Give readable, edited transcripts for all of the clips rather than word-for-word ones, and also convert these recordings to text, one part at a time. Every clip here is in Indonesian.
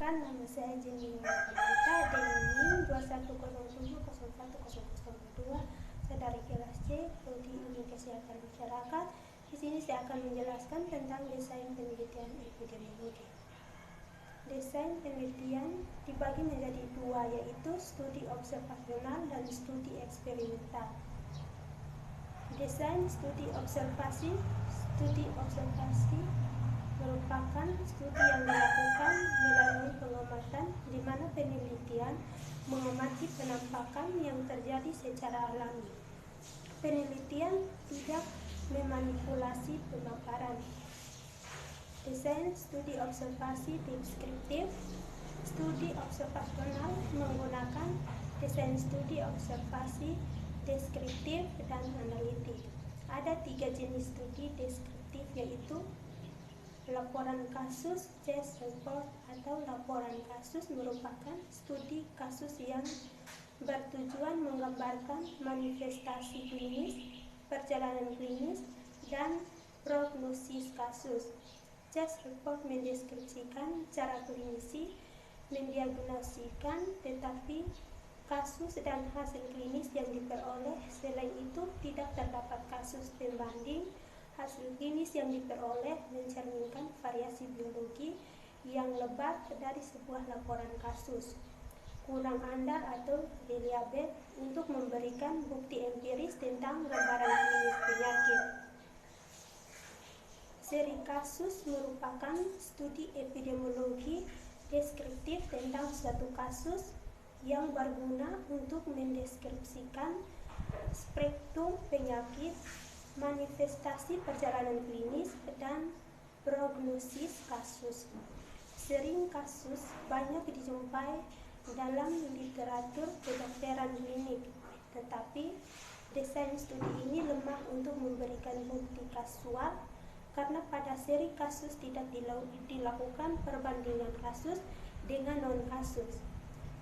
Perkenalkan, nama saya Jenny Nurhayati dengan NIM 2107010002. Saya dari kelas C, Prodi Ilmu Kesehatan Masyarakat. Di sini saya akan menjelaskan tentang desain penelitian epidemiologi. Desain penelitian dibagi menjadi dua, yaitu studi observasional dan studi eksperimental. Desain studi observasi merupakan studi yang dilakukan melalui pengamatan, di mana penelitian mengamati penampakan yang terjadi secara alami. Penelitian tidak memanipulasi pemaparan. Desain studi observasi deskriptif. Studi observasional menggunakan desain studi observasi deskriptif dan analitik. Ada 3 jenis studi deskriptif, yaitu laporan kasus. Case report atau laporan kasus merupakan studi kasus yang bertujuan menggambarkan manifestasi klinis, perjalanan klinis, dan prognosis kasus. Case report mendeskripsikan cara klinisi mendiagnosisikan tetapi kasus dan hasil klinis yang diperoleh. Selain itu, tidak terdapat kasus pembanding. Hasil klinis yang diperoleh mencerminkan variasi biologi yang lebat dari sebuah laporan kasus. Kurang andal atau reliable untuk memberikan bukti empiris tentang gambaran klinis penyakit. Seri kasus merupakan studi epidemiologi deskriptif tentang suatu kasus yang berguna untuk mendeskripsikan spektrum penyakit, manifestasi perjalanan klinis, dan prognosis kasus. Sering kasus banyak dijumpai dalam literatur kedokteran klinik, tetapi desain studi ini lemah untuk memberikan bukti kasual karena pada seri kasus tidak dilakukan perbandingan kasus dengan non-kasus.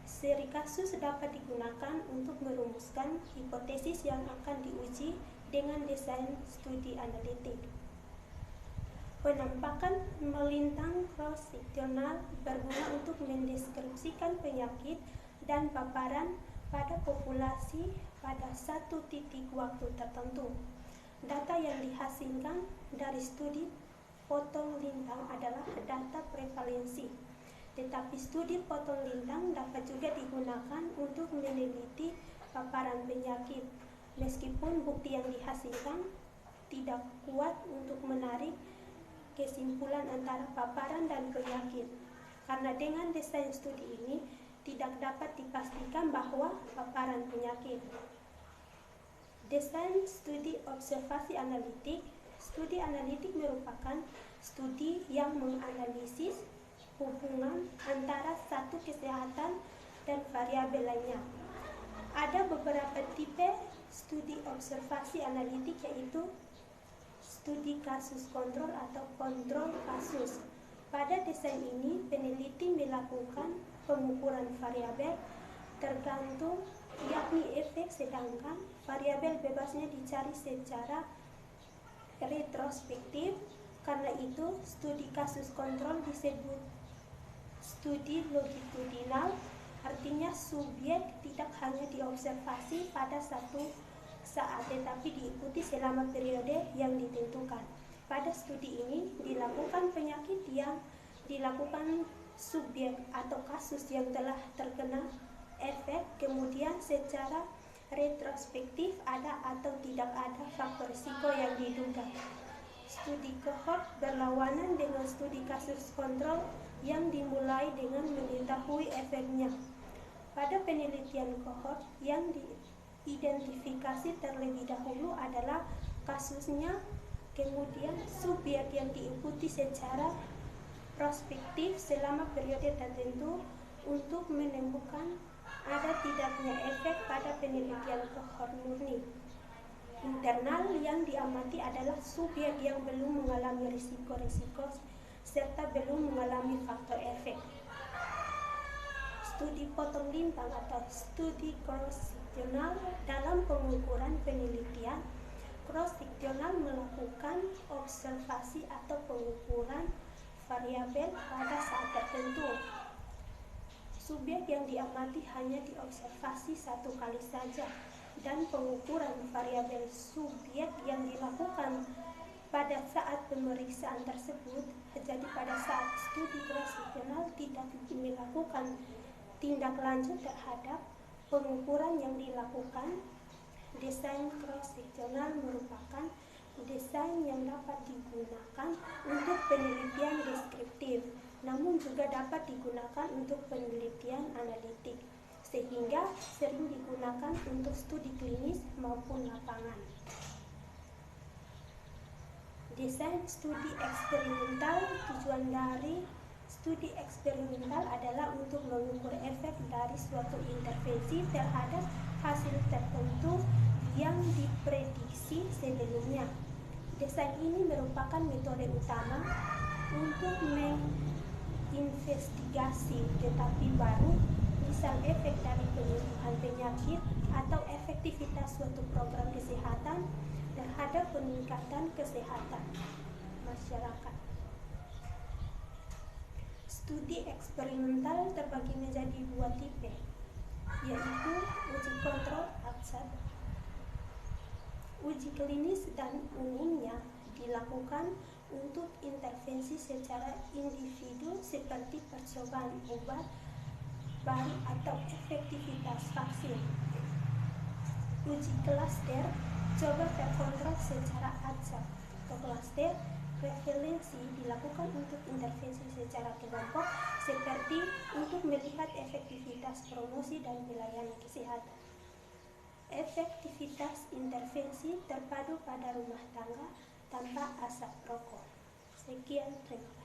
Seri kasus dapat digunakan untuk merumuskan hipotesis yang akan diuji dengan desain studi analitik. Penampakan melintang cross-seksional berguna untuk mendeskripsikan penyakit dan paparan pada populasi pada satu titik waktu tertentu. Data yang dihasilkan dari studi potong lintang adalah data prevalensi, tetapi studi potong lintang dapat juga digunakan untuk meneliti paparan penyakit, meskipun bukti yang dihasilkan tidak kuat untuk menarik kesimpulan antara paparan dan penyakit, karena dengan desain studi ini tidak dapat dipastikan bahwa paparan penyakit. Desain studi observasi analitik. Studi analitik merupakan studi yang menganalisis hubungan antara satu kesehatan dan variabel lainnya. Ada beberapa tipe studi observasi analitik, yaitu studi kasus kontrol atau kontrol kasus. Pada desain ini, peneliti melakukan pengukuran variabel tergantung, yakni efek, sedangkan variabel bebasnya dicari secara retrospektif. Karena itu, studi kasus kontrol disebut studi longitudinal, artinya subjek tidak hanya diobservasi pada satu saat, tetapi diikuti selama periode yang ditentukan. Pada studi ini dilakukan penyakit yang dilakukan subjek atau kasus yang telah terkena efek, kemudian secara retrospektif ada atau tidak ada faktor risiko yang diduga. Studi kohort berlawanan dengan studi kasus kontrol yang dimulai dengan mengetahui efeknya. Pada penelitian kohort, yang diidentifikasi terlebih dahulu adalah kasusnya, kemudian subjek yang diikuti secara prospektif selama periode tertentu untuk menemukan ada tidaknya efek pada penelitian kohort murni. Internal yang diamati adalah subjek yang belum mengalami risiko-risiko serta belum mengalami faktor efek. Studi potong lintang atau studi cross-seksional. Dalam pengukuran penelitian cross-seksional melakukan observasi atau pengukuran variabel pada saat tertentu. Subjek yang diamati hanya diobservasi satu kali saja, dan pengukuran variabel subjek yang dilakukan pada saat pemeriksaan tersebut, jadi pada saat studi cross-seksional tidak melakukan tindak lanjut terhadap pengukuran yang dilakukan. Desain cross-seksional merupakan desain yang dapat digunakan untuk penelitian deskriptif, namun juga dapat digunakan untuk penelitian analitik, sehingga sering digunakan untuk studi klinis maupun lapangan. Desain studi eksperimental. Tujuan dari studi eksperimental adalah untuk mengukur efek dari suatu intervensi terhadap hasil tertentu yang diprediksi sebelumnya. Desain ini merupakan metode utama untuk menginvestigasi tetapi baru, misal efek dari penyembuhan penyakit atau efektivitas suatu program kesehatan terhadap peningkatan kesehatan masyarakat. Studi eksperimental terbagi menjadi dua tipe, yaitu uji kontrol abstrak. Uji klinis dan umumnya dilakukan untuk intervensi secara individu seperti percobaan obat baru atau efektivitas vaksin. Uji klaster coba terkontrol secara acak atau klaster prevalensi dilakukan untuk intervensi secara kelompok seperti untuk melihat efektivitas promosi dan pelayanan kesehatan. Efektivitas intervensi terpadu pada rumah tangga tanpa asap rokok. Sekian, terima kasih.